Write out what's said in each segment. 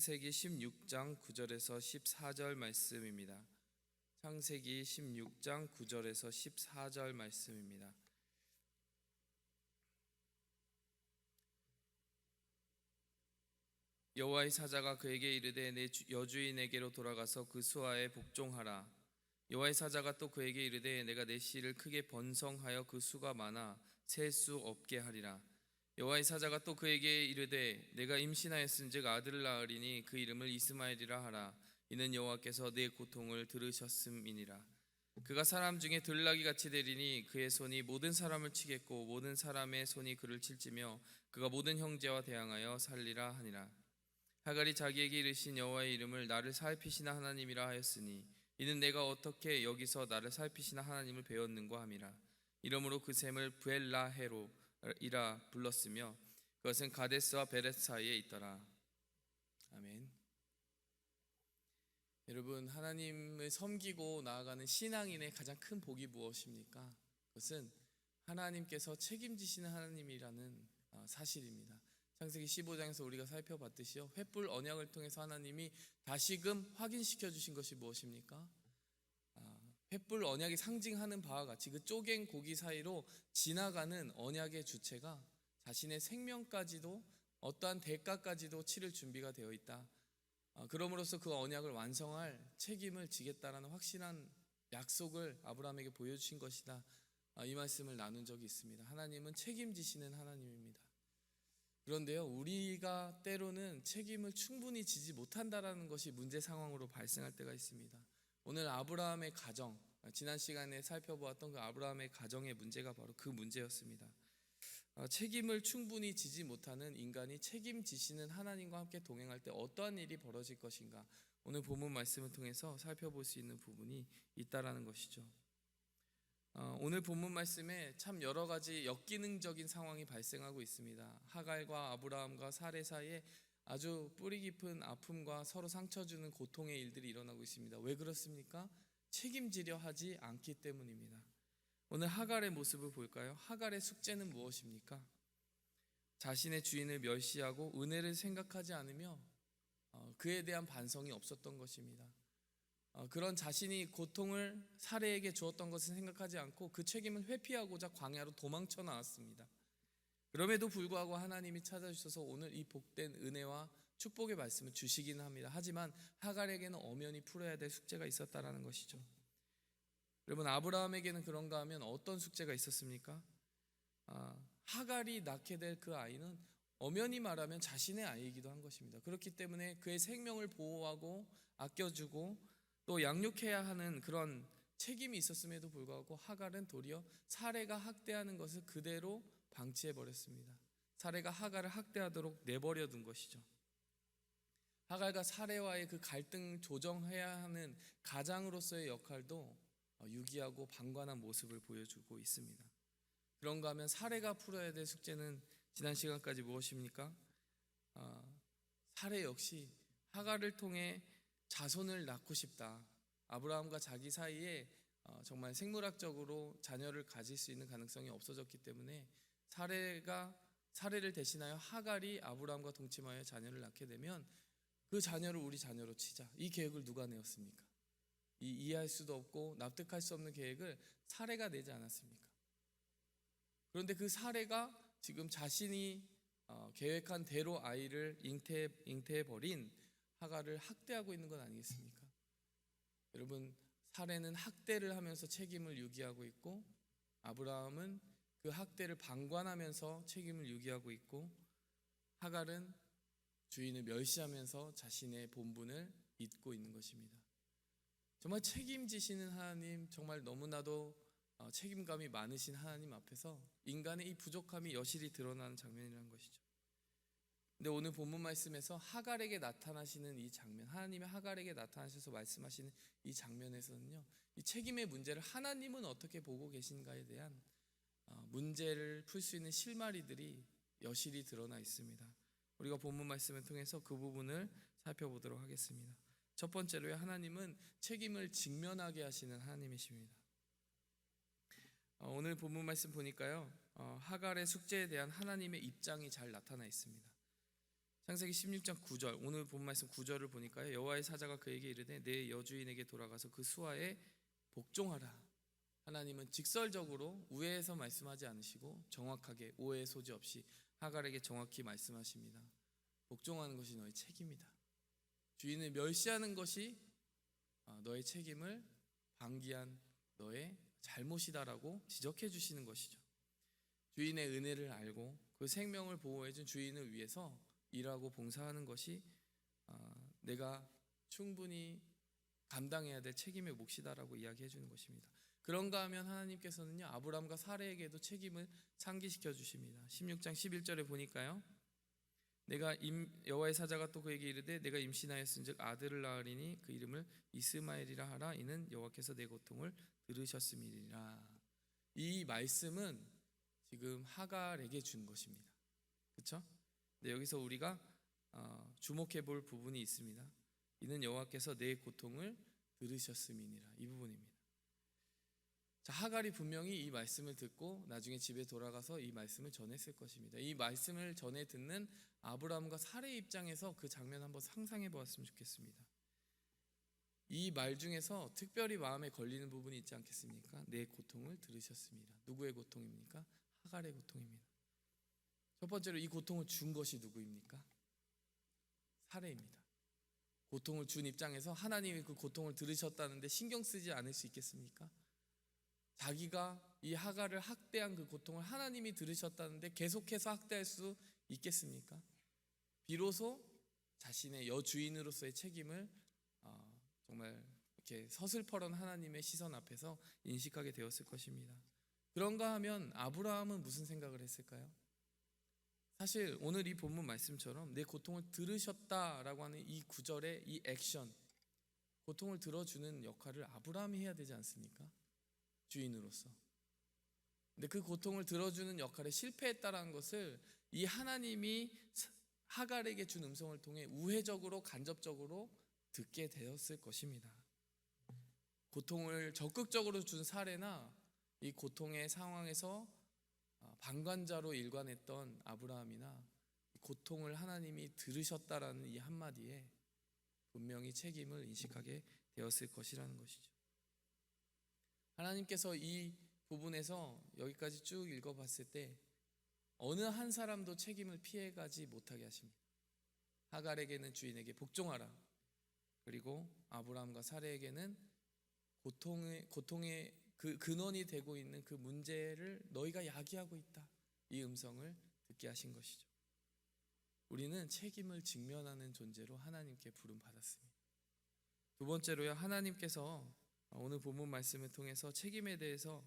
창세기 16장 9절에서 14절 말씀입니다. 창세기 16장 9절에서 14절 말씀입니다. 여호와의 사자가 그에게 이르되 내 여주인에게로 돌아가서 그 수하에 복종하라. 여호와의 사자가 또 그에게 이르되 내가 내 씨를 크게 번성하여 그 수가 많아 셀 수 없게 하리라. 여호와의 사자가 또 그에게 이르되 내가 임신하였은즉 아들을 낳으리니 그 이름을 이스마엘이라 하라. 이는 여호와께서 내 고통을 들으셨음이니라. 그가 사람 중에 들나귀 같이 되리니 그의 손이 모든 사람을 치겠고 모든 사람의 손이 그를 칠지며 그가 모든 형제와 대항하여 살리라 하니라. 하갈이 자기에게 이르신 여호와의 이름을 나를 살피시나 하나님이라 하였으니 이는 내가 어떻게 여기서 나를 살피시나 하나님을 배웠는고 함이라. 이러므로 그 샘을 부엘라헤로이라 불렀으며 그것은 가데스와 베렛 사이에 있더라. 아멘. 여러분, 하나님을 섬기고 나아가는 신앙인의 가장 큰 복이 무엇입니까? 그것은 하나님께서 책임지시는 하나님이라는 사실입니다. 창세기 15장에서 우리가 살펴봤듯이요, 횃불 언약을 통해서 하나님이 다시금 확인시켜 주신 것이 무엇입니까? 횃불 언약이 상징하는 바와 같이 그 쪼갠 고기 사이로 지나가는 언약의 주체가 자신의 생명까지도 어떠한 대가까지도 치를 준비가 되어 있다. 그럼으로써 그 언약을 완성할 책임을 지겠다라는 확신한 약속을 아브라함에게 보여주신 것이다. 이 말씀을 나눈 적이 있습니다. 하나님은 책임지시는 하나님입니다. 그런데요, 우리가 때로는 책임을 충분히 지지 못한다라는 것이 문제 상황으로 발생할 때가 있습니다. 오늘 아브라함의 가정, 지난 시간에 살펴보았던 그 아브라함의 가정의 문제가 바로 그 문제였습니다. 책임을 충분히 지지 못하는 인간이 책임지시는 하나님과 함께 동행할 때 어떠한 일이 벌어질 것인가, 오늘 본문 말씀을 통해서 살펴볼 수 있는 부분이 있다라는 것이죠. 오늘 본문 말씀에 참 여러 가지 역기능적인 상황이 발생하고 있습니다. 하갈과 아브라함과 사레 사이에 아주 뿌리 깊은 아픔과 서로 상처 주는 고통의 일들이 일어나고 있습니다. 왜 그렇습니까? 책임지려 하지 않기 때문입니다. 오늘 하갈의 모습을 볼까요? 하갈의 숙제는 무엇입니까? 자신의 주인을 멸시하고 은혜를 생각하지 않으며 그에 대한 반성이 없었던 것입니다. 그런 자신이 고통을 사레에게 주었던 것을 생각하지 않고 그 책임을 회피하고자 광야로 도망쳐 나왔습니다. 그럼에도 불구하고 하나님이 찾아주셔서 오늘 이 복된 은혜와 축복의 말씀을 주시기는 합니다. 하지만 하갈에게는 엄연히 풀어야 될 숙제가 있었다라는 것이죠. 여러분, 아브라함에게는 그런가 하면 어떤 숙제가 있었습니까? 하갈이 낳게 될 그 아이는 엄연히 말하면 자신의 아이이기도 한 것입니다. 그렇기 때문에 그의 생명을 보호하고 아껴주고 또 양육해야 하는 그런 책임이 있었음에도 불구하고 하갈은 도리어 사레가 학대하는 것을 그대로 방치해버렸습니다. 사레가 하갈을 학대하도록 내버려 둔 것이죠. 하갈과 사레와의 그 갈등 조정해야 하는 가장으로서의 역할도 유기하고 방관한 모습을 보여주고 있습니다. 그런가 하면 사레가 풀어야 될 숙제는 지난 시간까지 무엇입니까? 사레 역시 하갈을 통해 자손을 낳고 싶다. 아브라함과 자기 사이에 정말 생물학적으로 자녀를 가질 수 있는 가능성이 없어졌기 때문에 사레를 대신하여 하갈이 아브라함과 동침하여 자녀를 낳게 되면 그 자녀를 우리 자녀로 치자. 이 계획을 누가 내었습니까? 이해할 수도 없고 납득할 수 없는 계획을 사레가 내지 않았습니까? 그런데 그 사레가 지금 자신이 계획한 대로 아이를 잉태해버린 하갈을 학대하고 있는 것 아니겠습니까? 여러분, 사레는 학대를 하면서 책임을 유기하고 있고 아브라함은 그 학대를 방관하면서 책임을 유기하고 있고 하갈은 주인을 멸시하면서 자신의 본분을 잊고 있는 것입니다. 정말 책임지시는 하나님, 정말 너무나도 책임감이 많으신 하나님 앞에서 인간의 이 부족함이 여실히 드러나는 장면이라는 것이죠. 근데 오늘 본문 말씀에서 하갈에게 나타나시는 이 장면, 하나님의 하갈에게 나타나셔서 말씀하시는 이 장면에서는요, 이 책임의 문제를 하나님은 어떻게 보고 계신가에 대한 문제를 풀 수 있는 실마리들이 여실히 드러나 있습니다. 우리가 본문 말씀을 통해서 그 부분을 살펴보도록 하겠습니다. 첫 번째로요, 하나님은 책임을 직면하게 하시는 하나님이십니다. 오늘 본문 말씀 보니까요, 하갈의 숙제에 대한 하나님의 입장이 잘 나타나 있습니다. 창세기 16장 9절, 오늘 본 말씀 9절을 보니까요, 여호와의 사자가 그에게 이르되 내 여주인에게 돌아가서 그 수하에 복종하라. 하나님은 직설적으로 우회해서 말씀하지 않으시고 정확하게 오해의 소지 없이 하갈에게 정확히 말씀하십니다. 복종하는 것이 너의 책임이다. 주인을 멸시하는 것이 너의 책임을 방기한 너의 잘못이다라고 지적해 주시는 것이죠. 주인의 은혜를 알고 그 생명을 보호해 준 주인을 위해서 일하고 봉사하는 것이 내가 충분히 감당해야 될 책임의 몫이다라고 이야기해 주는 것입니다. 그런가 하면 하나님께서는요, 아브람과 사레에게도 책임을 상기시켜 주십니다. 16장 11절에 보니까요, 여호와의 사자가 또 그에게 이르되 내가 임신하였은즉 아들을 낳으리니 그 이름을 이스마엘이라 하라. 이는 여호와께서 내 고통을 들으셨음이니라. 이 말씀은 지금 하갈에게 준 것입니다. 그렇죠? 근데 여기서 우리가 주목해 볼 부분이 있습니다. 이는 여호와께서 내 고통을 들으셨음이니라. 이 부분입니다. 자, 하갈이 분명히 이 말씀을 듣고 나중에 집에 돌아가서 이 말씀을 전했을 것입니다. 이 말씀을 전해 듣는 아브라함과 사레의 입장에서 그 장면 한번 상상해 보았으면 좋겠습니다. 이 말 중에서 특별히 마음에 걸리는 부분이 있지 않겠습니까? 내 고통을 들으셨습니다. 누구의 고통입니까? 하갈의 고통입니다. 첫 번째로 이 고통을 준 것이 누구입니까? 사레입니다. 고통을 준 입장에서 하나님이 그 고통을 들으셨다는데 신경 쓰지 않을 수 있겠습니까? 자기가 이 하갈을 학대한 그 고통을 하나님이 들으셨다는데 계속해서 학대할 수 있겠습니까? 비로소 자신의 여주인으로서의 책임을 정말 이렇게 서슬퍼런 하나님의 시선 앞에서 인식하게 되었을 것입니다. 그런가 하면 아브라함은 무슨 생각을 했을까요? 사실 오늘 이 본문 말씀처럼 내 고통을 들으셨다라고 하는 이 구절의 이 액션, 고통을 들어주는 역할을 아브라함이 해야 되지 않습니까? 주인으로서. 근데 그 고통을 들어주는 역할에 실패했다라는 것을 이 하나님이 하갈에게 준 음성을 통해 우회적으로 간접적으로 듣게 되었을 것입니다. 고통을 적극적으로 준 사례나 이 고통의 상황에서 방관자로 일관했던 아브라함이나 고통을 하나님이 들으셨다라는 이 한마디에 분명히 책임을 인식하게 되었을 것이라는 것이죠. 하나님께서 이 부분에서 여기까지 쭉 읽어봤을 때 어느 한 사람도 책임을 피해가지 못하게 하십니다. 하갈에게는 주인에게 복종하라. 그리고 아브라함과 사레에게는 고통의 그 근원이 되고 있는 그 문제를 너희가 야기하고 있다. 이 음성을 듣게 하신 것이죠. 우리는 책임을 직면하는 존재로 하나님께 부름받았습니다. 두 번째로요, 하나님께서 오늘 본문 말씀을 통해서 책임에 대해서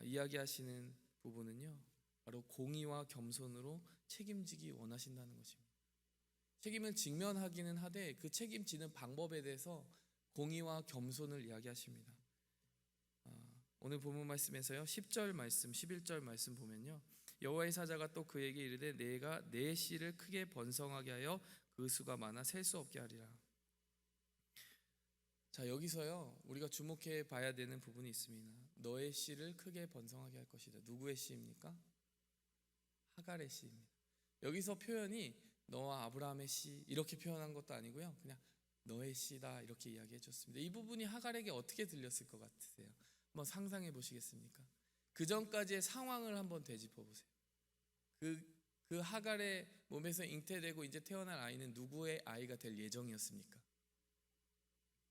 이야기하시는 부분은요, 바로 공의와 겸손으로 책임지기 원하신다는 것입니다. 책임을 직면하기는 하되 그 책임지는 방법에 대해서 공의와 겸손을 이야기하십니다. 오늘 본문 말씀에서요, 10절 말씀, 11절 말씀 보면요, 여호와의 사자가 또 그에게 이르되 내가 내 씨를 크게 번성하게 하여 그 수가 많아 셀 수 없게 하리라. 자, 여기서요 우리가 주목해 봐야 되는 부분이 있습니다. 너의 씨를 크게 번성하게 할 것이다. 누구의 씨입니까? 하갈의 씨입니다. 여기서 표현이 너와 아브라함의 씨 이렇게 표현한 것도 아니고요, 그냥 너의 씨다 이렇게 이야기해 줬습니다. 이 부분이 하갈에게 어떻게 들렸을 것 같으세요? 한번 상상해 보시겠습니까? 그 전까지의 상황을 한번 되짚어 보세요. 그 하갈의 몸에서 잉태되고 이제 태어날 아이는 누구의 아이가 될 예정이었습니까?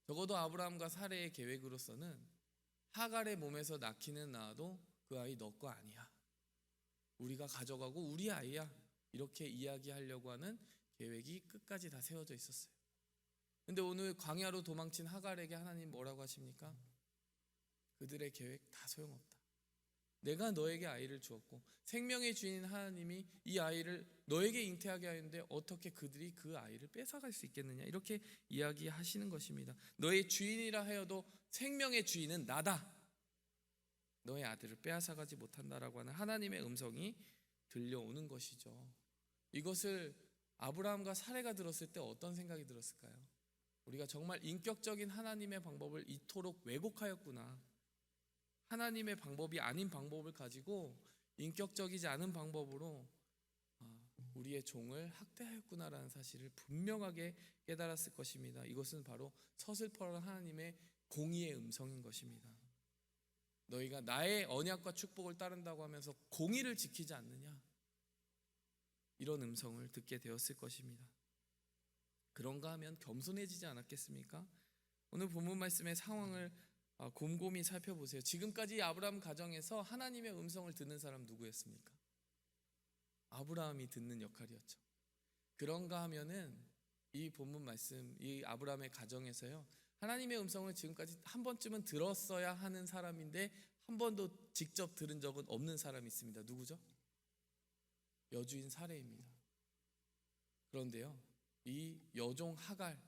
적어도 아브라함과 사레의 계획으로서는 하갈의 몸에서 낳기는 낳아도 그 아이 너 거 아니야. 우리가 가져가고 우리 아이야. 이렇게 이야기하려고 하는 계획이 끝까지 다 세워져 있었어요. 근데 오늘 광야로 도망친 하갈에게 하나님 뭐라고 하십니까? 그들의 계획 다 소용없다. 내가 너에게 아이를 주었고 생명의 주인 하나님이 이 아이를 너에게 잉태하게 하였는데 어떻게 그들이 그 아이를 뺏어갈 수 있겠느냐, 이렇게 이야기하시는 것입니다. 너의 주인이라 하여도 생명의 주인은 나다. 너의 아들을 빼앗아가지 못한다라고 하는 하나님의 음성이 들려오는 것이죠. 이것을 아브라함과 사레가 들었을 때 어떤 생각이 들었을까요? 우리가 정말 인격적인 하나님의 방법을 이토록 왜곡하였구나. 하나님의 방법이 아닌 방법을 가지고 인격적이지 않은 방법으로 우리의 종을 학대하였구나라는 사실을 분명하게 깨달았을 것입니다. 이것은 바로 서슬퍼런 하나님의 공의의 음성인 것입니다. 너희가 나의 언약과 축복을 따른다고 하면서 공의를 지키지 않느냐, 이런 음성을 듣게 되었을 것입니다. 그런가 하면 겸손해지지 않았겠습니까? 오늘 본문 말씀의 상황을 곰곰이 살펴보세요. 지금까지 아브라함 가정에서 하나님의 음성을 듣는 사람 누구였습니까? 아브라함이 듣는 역할이었죠. 그런가 하면은 이 본문 말씀, 이 아브라함의 가정에서요, 하나님의 음성을 지금까지 한 번쯤은 들었어야 하는 사람인데 한 번도 직접 들은 적은 없는 사람이 있습니다. 누구죠? 여주인 사레입니다. 그런데요, 이 여종 하갈,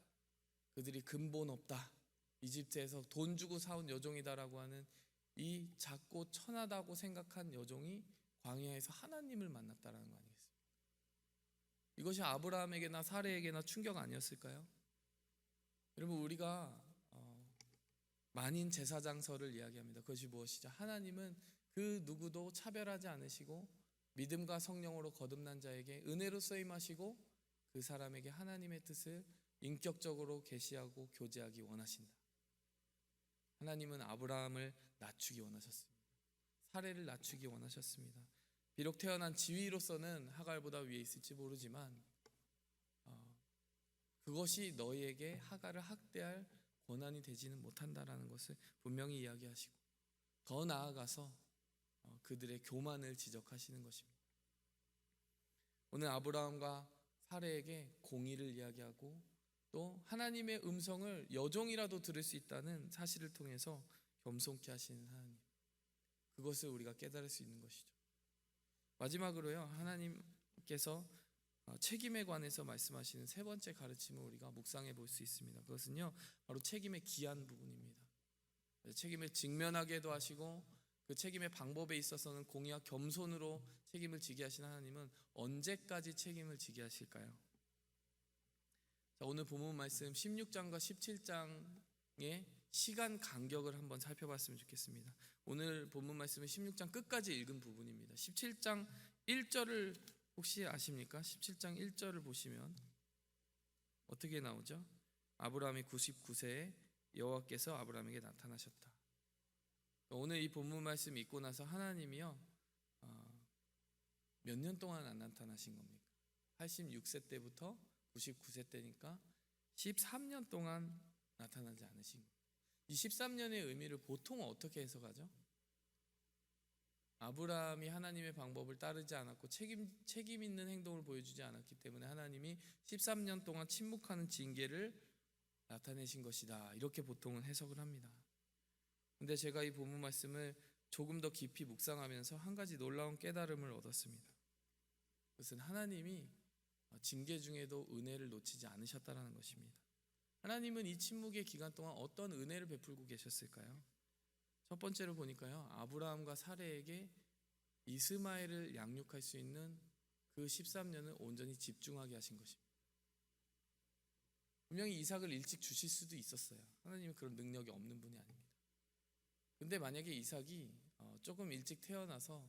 그들이 근본 없다, 이집트에서 돈 주고 사온 여종이다라고 하는 이 작고 천하다고 생각한 여종이 광야에서 하나님을 만났다라는 거 아니겠습니까? 이것이 아브라함에게나 사레에게나 충격 아니었을까요? 여러분, 우리가 만인 제사장서를 이야기합니다. 그것이 무엇이죠? 하나님은 그 누구도 차별하지 않으시고 믿음과 성령으로 거듭난 자에게 은혜로 쓰임하시고 그 사람에게 하나님의 뜻을 인격적으로 계시하고 교제하기 원하신다. 하나님은 아브라함을 낮추기 원하셨습니다. 사레를 낮추기 원하셨습니다. 비록 태어난 지위로서는 하갈보다 위에 있을지 모르지만 그것이 너희에게 하갈을 학대할 권한이 되지는 못한다라는 것을 분명히 이야기하시고, 더 나아가서 그들의 교만을 지적하시는 것입니다. 오늘 아브라함과 사레에게 공의를 이야기하고 또 하나님의 음성을 여종이라도 들을 수 있다는 사실을 통해서 겸손케 하시는 하나님, 그것을 우리가 깨달을 수 있는 것이죠. 마지막으로요, 하나님께서 책임에 관해서 말씀하시는 세 번째 가르침을 우리가 묵상해 볼 수 있습니다. 그것은요, 바로 책임의 기한 부분입니다. 책임을 직면하게도 하시고 그 책임의 방법에 있어서는 공의와 겸손으로 책임을 지게 하시는 하나님은 언제까지 책임을 지게 하실까요? 자, 오늘 본문 말씀 16장과 17장의 시간 간격을 한번 살펴봤으면 좋겠습니다. 오늘 본문 말씀은 16장 끝까지 읽은 부분입니다. 17장 1절을 혹시 아십니까? 17장 1절을 보시면 어떻게 나오죠? 아브라함이 99세에 여호와께서 아브라함에게 나타나셨다. 오늘 이 본문 말씀 읽고 나서 하나님이요, 몇 년 동안 안 나타나신 겁니까? 86세 때부터 99세 때니까 13년 동안 나타나지 않으신 거예요. 이 13년의 의미를 보통 어떻게 해석하죠? 아브라함이 하나님의 방법을 따르지 않았고 책임 있는 행동을 보여주지 않았기 때문에 하나님이 13년 동안 침묵하는 징계를 나타내신 것이다, 이렇게 보통은 해석을 합니다. 근데 제가 이 본문 말씀을 조금 더 깊이 묵상하면서 한 가지 놀라운 깨달음을 얻었습니다. 그것은 하나님이 징계 중에도 은혜를 놓치지 않으셨다는 것입니다. 하나님은 이 침묵의 기간 동안 어떤 은혜를 베풀고 계셨을까요? 첫 번째로 보니까요, 아브라함과 사레에게 이스마엘을 양육할 수 있는 그 13년을 온전히 집중하게 하신 것입니다. 분명히 이삭을 일찍 주실 수도 있었어요. 하나님은 그런 능력이 없는 분이 아닙니다. 근데 만약에 이삭이 조금 일찍 태어나서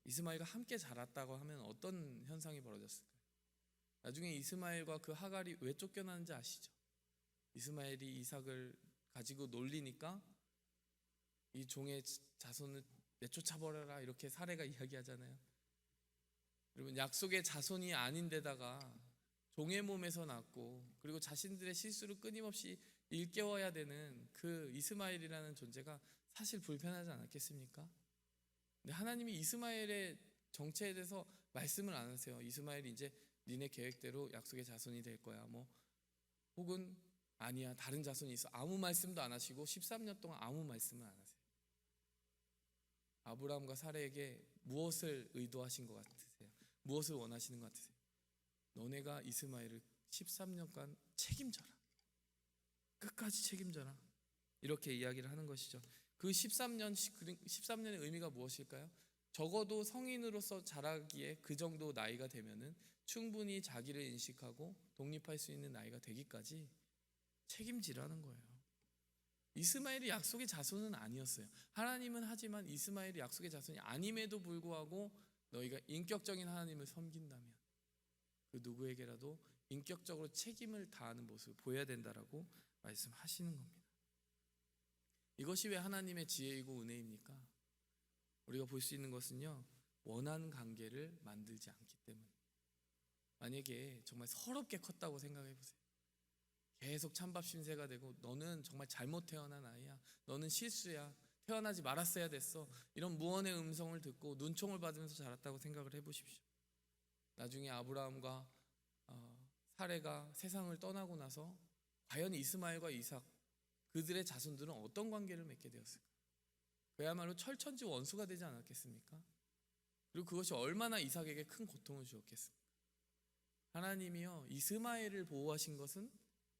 이스마엘과 함께 자랐다고 하면 어떤 현상이 벌어졌을까요? 나중에 이스마엘과 그 하갈이 왜 쫓겨나는지 아시죠? 이스마엘이 이삭을 가지고 놀리니까 이 종의 자손을 내쫓아버려라, 이렇게 사례가 이야기하잖아요. 여러분, 약속의 자손이 아닌데다가 종의 몸에서 났고 그리고 자신들의 실수를 끊임없이 일깨워야 되는 그 이스마엘이라는 존재가 사실 불편하지 않았겠습니까? 근데 하나님이 이스마엘의 정체에 대해서 말씀을 안 하세요. 이스마엘이 이제 니네 계획대로 약속의 자손이 될 거야, 뭐 혹은 아니야, 다른 자손이 있어, 아무 말씀도 안 하시고 13년 동안 아무 말씀을 안 하세요. 아브라함과 사레에게 무엇을 의도하신 것 같으세요? 무엇을 원하시는 것 같으세요? 너네가 이스마엘을 13년간 책임져라, 끝까지 책임져라, 이렇게 이야기를 하는 것이죠. 그 13년의 의미가 무엇일까요? 적어도 성인으로서 자라기에 그 정도 나이가 되면은 충분히 자기를 인식하고 독립할 수 있는 나이가 되기까지 책임지라는 거예요. 이스마엘이 약속의 자손은 아니었어요. 하나님은 하지만 이스마엘이 약속의 자손이 아님에도 불구하고 너희가 인격적인 하나님을 섬긴다면, 그 누구에게라도 인격적으로 책임을 다하는 모습을 보여야 된다라고 말씀하시는 겁니다. 이것이 왜 하나님의 지혜이고 은혜입니까? 우리가 볼 수 있는 것은요, 원한 관계를 만들지 않기 때문에. 만약에 정말 서럽게 컸다고 생각해 보세요. 계속 찬밥 신세가 되고 너는 정말 잘못 태어난 아이야, 너는 실수야, 태어나지 말았어야 됐어, 이런 무언의 음성을 듣고 눈총을 받으면서 자랐다고 생각을 해보십시오. 나중에 아브라함과 사레가 세상을 떠나고 나서 과연 이스마엘과 이삭, 그들의 자손들은 어떤 관계를 맺게 되었을까? 그야말로 철천지 원수가 되지 않았겠습니까? 그리고 그것이 얼마나 이삭에게 큰 고통을 주었겠습니까? 하나님이요, 이스마엘을 보호하신 것은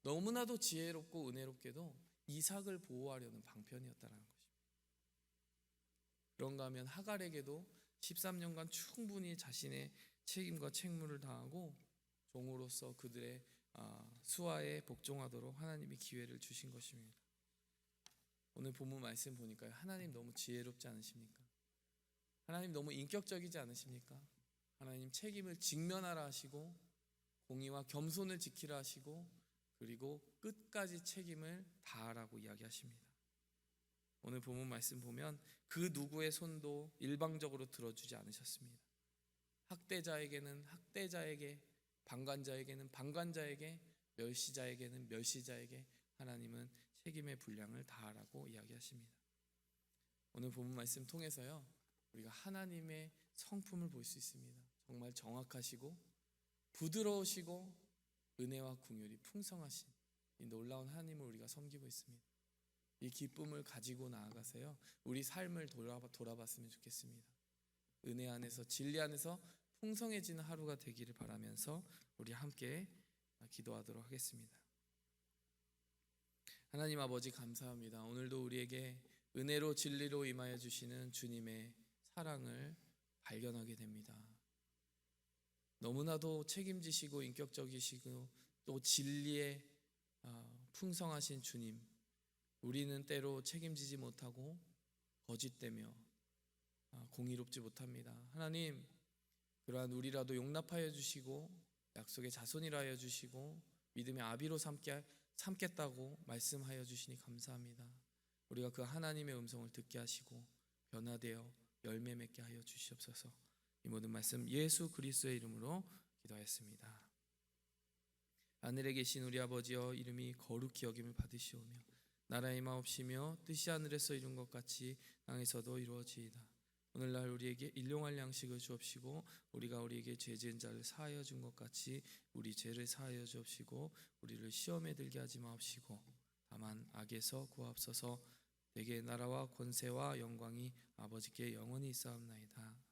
너무나도 지혜롭고 은혜롭게도 이삭을 보호하려는 방편이었다는 것입니다. 그런가 하면 하갈에게도 13년간 충분히 자신의 책임과 책무를 다하고 종으로서 그들의 수하에 복종하도록 하나님이 기회를 주신 것입니다. 오늘 본문 말씀 보니까 하나님 너무 지혜롭지 않으십니까? 하나님 너무 인격적이지 않으십니까? 하나님 책임을 직면하라 하시고 공의와 겸손을 지키라 하시고 그리고 끝까지 책임을 다하라고 이야기하십니다. 오늘 본문 말씀 보면 그 누구의 손도 일방적으로 들어주지 않으셨습니다. 학대자에게는 학대자에게, 방관자에게는 방관자에게, 멸시자에게는 멸시자에게 하나님은 책임의 분량을 다하라고 이야기하십니다. 오늘 본문 말씀 통해서요, 우리가 하나님의 성품을 볼 수 있습니다. 정말 정확하시고 부드러우시고 은혜와 긍휼이 풍성하신 이 놀라운 하나님을 우리가 섬기고 있습니다. 이 기쁨을 가지고 나아가서요, 우리 삶을 돌아봤으면 좋겠습니다. 은혜 안에서, 진리 안에서 풍성해지는 하루가 되기를 바라면서 우리 함께 기도하도록 하겠습니다. 하나님 아버지, 감사합니다. 오늘도 우리에게 은혜로 진리로 임하여 주시는 주님의 사랑을 발견하게 됩니다. 너무나도 책임지시고 인격적이시고 또 진리에 풍성하신 주님, 우리는 때로 책임지지 못하고 거짓되며 공의롭지 못합니다. 하나님, 그러한 우리라도 용납하여 주시고 약속의 자손이라 하여 주시고 믿음의 아비로 삼겠다고 말씀하여 주시니 감사합니다. 우리가 그 하나님의 음성을 듣게 하시고 변화되어 열매 맺게 하여 주시옵소서. 이 모든 말씀 예수 그리스도의 이름으로 기도하였습니다. 하늘에 계신 우리 아버지여, 이름이 거룩히 여김을 받으시오며 나라의 임하옵시며 뜻이 하늘에서 이룬 것 같이 땅에서도 이루어지이다. 오늘날 우리에게 일용할 양식을 주옵시고 우리가 우리에게 죄 지은 자를 사하여 준 것 같이 우리 죄를 사하여 주옵시고 우리를 시험에 들게 하지 마옵시고 다만 악에서 구하옵소서. 대개 나라와 권세와 영광이 아버지께 영원히 있사옵나이다.